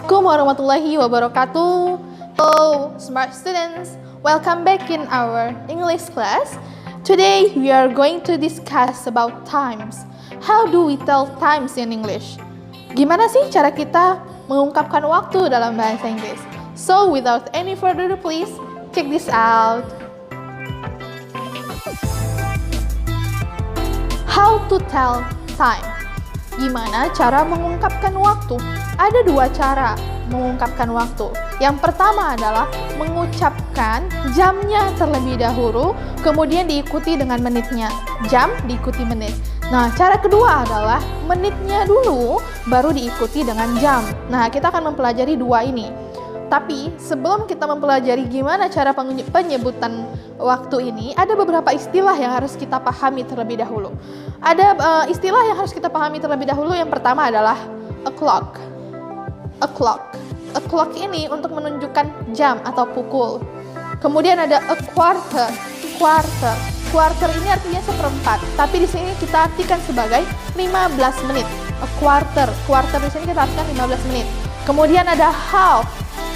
Assalamualaikum warahmatullahi wabarakatuh. Hello, smart students. Welcome back in our English class. Today we are going to discuss about times. How do we tell times in English? Gimana sih cara kita mengungkapkan waktu dalam bahasa Inggris? So, without any further ado, please check this out. How to tell time. Gimana cara mengungkapkan waktu? Ada dua cara mengungkapkan waktu. Yang pertama adalah mengucapkan jamnya terlebih dahulu, kemudian diikuti dengan menitnya. Jam diikuti menit. Nah, cara kedua adalah menitnya dulu, baru diikuti dengan jam. Nah, kita akan mempelajari dua ini. Tapi sebelum kita mempelajari gimana cara penyebutan waktu ini, ada beberapa istilah yang harus kita pahami terlebih dahulu. Ada istilah yang harus kita pahami terlebih dahulu. Yang pertama adalah o'clock. O'clock. O'clock ini untuk menunjukkan jam atau pukul. Kemudian ada a quarter. Quarter. Quarter ini artinya seperempat, tapi di sini kita artikan sebagai 15 menit. A quarter. Quarter di sini kita artikan 15 menit. Kemudian ada half.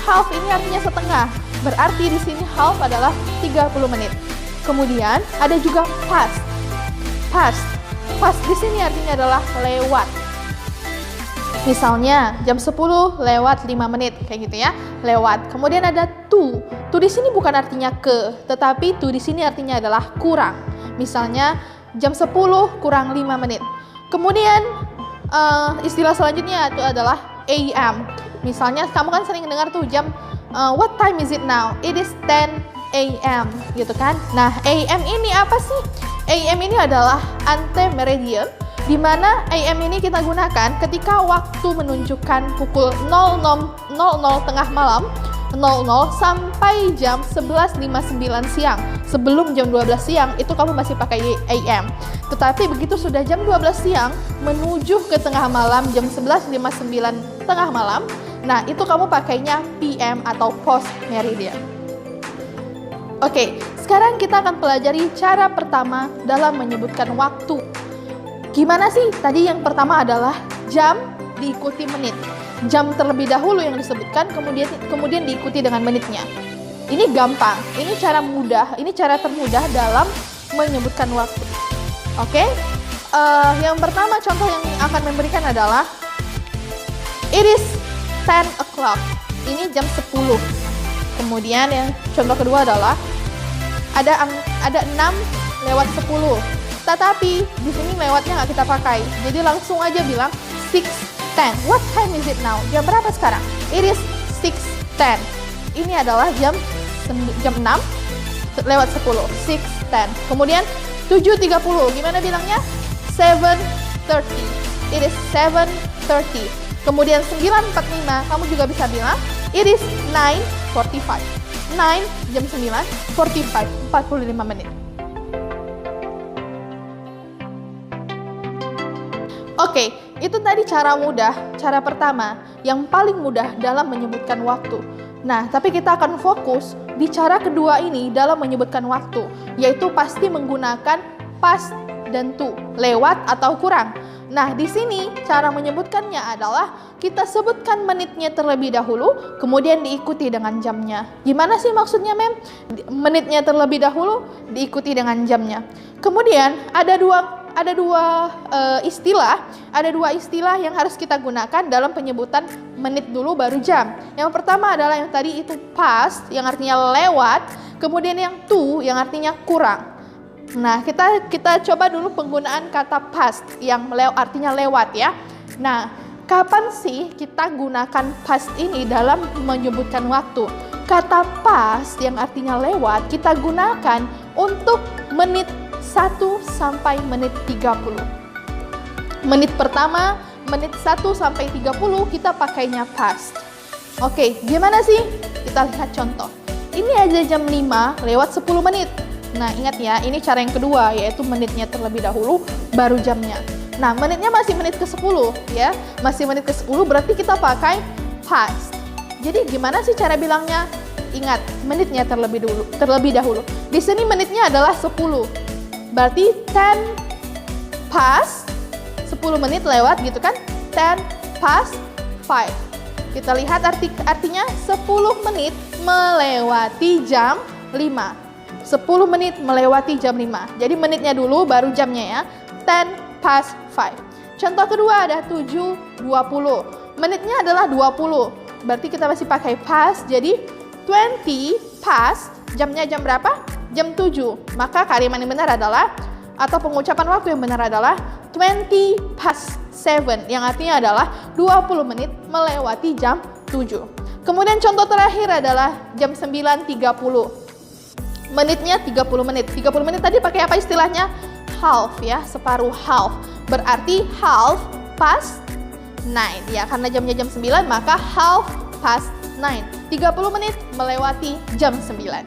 Half ini artinya setengah. Berarti di sini half adalah 30 menit. Kemudian ada juga past. Past. Past di sini artinya adalah lewat. Misalnya jam 10 lewat 5 menit kayak gitu ya, lewat. Kemudian ada to. To di sini bukan artinya ke, tetapi to di sini artinya adalah kurang. Misalnya jam 10 kurang 5 menit. Kemudian istilah selanjutnya itu adalah AM. Misalnya kamu kan sering dengar tuh jam what time is it now? It is 10 AM gitu kan. Nah, AM ini apa sih? AM ini adalah ante meridian, di mana AM ini kita gunakan ketika waktu menunjukkan pukul 00.00 tengah malam 00 sampai jam 11.59 siang. Sebelum jam 12 siang itu kamu masih pakai AM. Tetapi begitu sudah jam 12 siang menuju ke tengah malam jam 11.59 tengah malam, nah itu kamu pakainya PM atau post meridian. Oke, sekarang kita akan pelajari cara pertama dalam menyebutkan waktu. Gimana sih? Tadi yang pertama adalah jam diikuti menit. Jam terlebih dahulu yang disebutkan, kemudian diikuti dengan menitnya. Ini gampang, ini cara mudah, ini cara termudah dalam menyebutkan waktu. Oke? Yang pertama contoh yang akan memberikan adalah it is 10 o'clock. Ini jam 10. Kemudian yang contoh kedua adalah ada 6 lewat 10. Tetapi di sini lewatnya nggak kita pakai. Jadi langsung aja bilang 6:10. What time is it now? Jam berapa sekarang? It is 6:10. Ini adalah jam 6 lewat 10. 6:10. Kemudian 7:30. Gimana bilangnya? 7:30. It is 7:30. Kemudian 9:45. Kamu juga bisa bilang it is 9:45. 9 jam 9, 45 menit. Oke, itu tadi cara mudah, cara pertama yang paling mudah dalam menyebutkan waktu. Nah, tapi kita akan fokus di cara kedua ini dalam menyebutkan waktu, yaitu pasti menggunakan past dan to, lewat atau kurang. Nah, di sini cara menyebutkannya adalah kita sebutkan menitnya terlebih dahulu, kemudian diikuti dengan jamnya. Gimana sih maksudnya, Mem? Menitnya terlebih dahulu, diikuti dengan jamnya. Kemudian ada dua istilah yang harus kita gunakan dalam penyebutan menit dulu baru jam. Yang pertama adalah yang tadi itu past, yang artinya lewat, kemudian yang to, yang artinya kurang. Nah, kita coba dulu penggunaan kata past yang artinya lewat ya. Nah, kapan sih kita gunakan past ini dalam menyebutkan waktu? Kata past yang artinya lewat kita gunakan untuk menit 1 sampai menit 30. Menit pertama, menit 1 sampai 30 kita pakainya past. Oke, gimana sih? Kita lihat contoh. Ini aja jam 5 lewat 10 menit. Nah, ingat ya, ini cara yang kedua, yaitu menitnya terlebih dahulu, baru jamnya. Nah, menitnya masih menit ke-10 ya. Masih menit ke-10 berarti kita pakai past. Jadi gimana sih cara bilangnya? Ingat, menitnya terlebih dahulu. Di sini menitnya adalah 10. Berarti 10 past, 10 menit lewat gitu kan? 10 past 5. Kita lihat artinya 10 menit melewati jam 5. 10 menit melewati jam 5. Jadi menitnya dulu baru jamnya ya. 10 past 5. Contoh kedua ada 7.20. Menitnya adalah 20. Berarti kita masih pakai past. Jadi 20 past, jamnya jam berapa? Jam 7. Maka kalimat yang benar adalah, atau pengucapan waktu yang benar adalah 20 past 7, yang artinya adalah 20 menit melewati jam 7. Kemudian contoh terakhir adalah jam 9.30. Menitnya 30 menit. 30 menit tadi pakai apa istilahnya? Half ya, separuh half. Berarti half past 9. Ya, karena jamnya jam 9, maka half past 9. 30 menit melewati jam 9.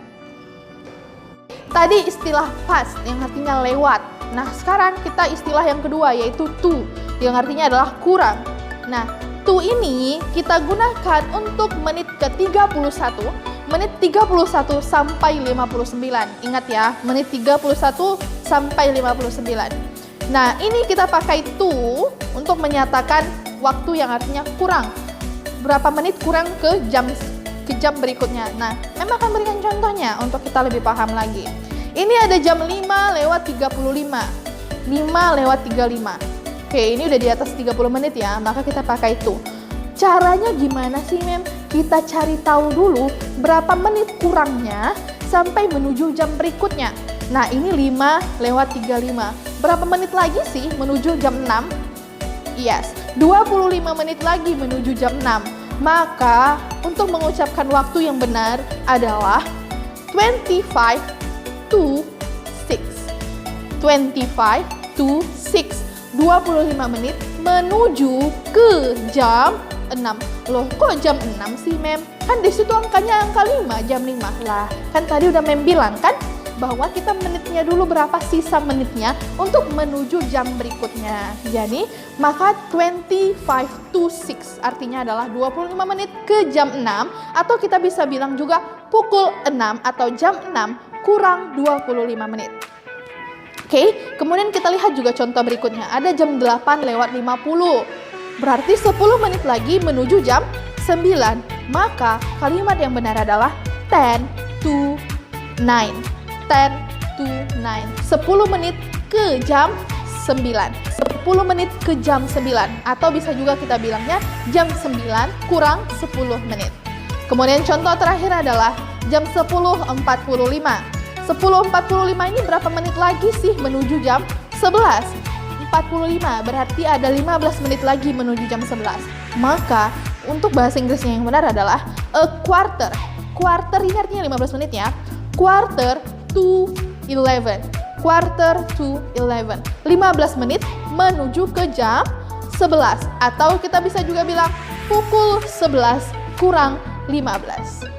Tadi istilah past yang artinya lewat. Nah, sekarang kita istilah yang kedua yaitu to, yang artinya adalah kurang. Nah, to ini kita gunakan untuk menit ke-31, menit 31 sampai 59. Ingat ya, menit 31 sampai 59. Nah, ini kita pakai to untuk menyatakan waktu yang artinya kurang. Berapa menit kurang ke jam berikutnya. Nah, memang akan berikan contohnya untuk kita lebih paham lagi. Ini ada jam 5 lewat 35. 5 lewat 35. Oke, ini udah di atas 30 menit ya, maka kita pakai itu. Caranya gimana sih, Mem? Kita cari tahu dulu berapa menit kurangnya sampai menuju jam berikutnya. Nah, ini 5 lewat 35. Berapa menit lagi sih menuju jam 6? Yes, 25 menit lagi menuju jam 6. Maka, untuk mengucapkan waktu yang benar adalah 25 to 6. 25 to 6. 25 menit menuju ke jam 6. Loh, kok jam 6 sih, Mem? Kan di situ angkanya angka 5, jam 5. Lah, kan tadi udah Mem bilang kan bahwa kita menitnya dulu berapa, sisa menitnya untuk menuju jam berikutnya. Jadi, maka 25 to 6 artinya adalah 25 menit ke jam 6, atau kita bisa bilang juga pukul 6 atau jam 6 kurang 25 menit. Oke, kemudian kita lihat juga contoh berikutnya. Ada jam 8 lewat 50. Berarti 10 menit lagi menuju jam 9. Maka kalimat yang benar adalah 10 to 9. 10 to 9. 10 menit ke jam 9. 10 menit ke jam 9. Atau bisa juga kita bilangnya jam 9 kurang 10 menit. Kemudian contoh terakhir adalah jam 10.45. 10.45 ini berapa menit lagi sih menuju jam 11? 45, berarti ada 15 menit lagi menuju jam 11. Maka untuk bahasa Inggrisnya yang benar adalah a quarter. Quarter ini artinya 15 menit ya. Quarter to 11. Quarter to 11. 15 menit menuju ke jam 11. Atau kita bisa juga bilang pukul 11 kurang 15.